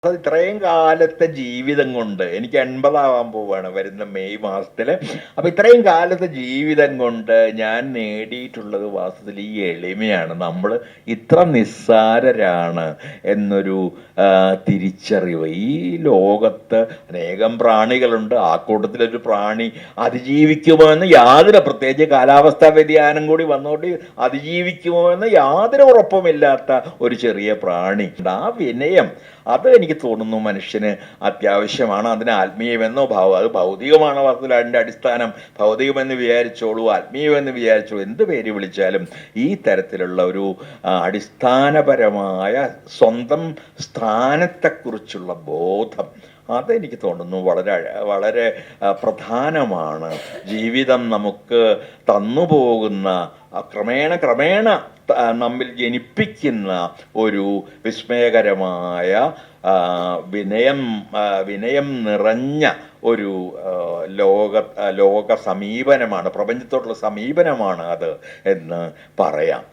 അത് ഇത്രയും കാലത്തെ ജീവിതം കൊണ്ട് എനിക്ക് 80 പോവാണ് വരുന്ന മെയ് മാസത്തില്. അപ്പൊ ഇത്രയും കാലത്തെ ജീവിതം കൊണ്ട് ഞാൻ നേടിയിട്ടുള്ളത് വാസ്തവത്തിൽ ഈ എളിമയാണ്. നമ്മൾ ഇത്ര നിസ്സാരരാണ് എന്നൊരു തിരിച്ചറിവ്. ഈ ലോകത്ത് അനേകം പ്രാണികളുണ്ട്. ആ കൂട്ടത്തിലൊരു പ്രാണി അതിജീവിക്കുമോ എന്ന് യാതൊരു, പ്രത്യേകിച്ച് കാലാവസ്ഥാ വ്യതിയാനം കൂടി വന്നുകൊണ്ട് അതിജീവിക്കുമോ എന്ന് യാതൊരു ഉറപ്പുമില്ലാത്ത ഒരു ചെറിയ പ്രാണി. ആ വിനയം, അത് എനിക്ക് തോന്നുന്നു മനുഷ്യന് അത്യാവശ്യമാണ്. അതിന് ആത്മീയമെന്നോ അത് ഭൗതികമാണ് വാസ്തവത്തിൽ അതിൻ്റെ അടിസ്ഥാനം. ഭൗതികമെന്ന് വിചാരിച്ചോളൂ, ആത്മീയമെന്ന് വിചാരിച്ചോളൂ, എന്ത് പേര് വിളിച്ചാലും ഈ തരത്തിലുള്ള ഒരു അടിസ്ഥാനപരമായ സ്വന്തം സ്ഥാനത്തെക്കുറിച്ചുള്ള ബോധം, അതെനിക്ക് തോന്നുന്നു വളരെ വളരെ പ്രധാനമാണ്. ജീവിതം നമുക്ക് തന്നുപോകുന്ന ക്രമേണ നമ്മിൽ ജനിപ്പിക്കുന്ന ഒരു വിസ്മയകരമായ വിനയം നിറഞ്ഞ ഒരു ലോക സമീപനമാണ്, പ്രപഞ്ചത്തോടുള്ള സമീപനമാണ് അത് എന്ന് പറയാം.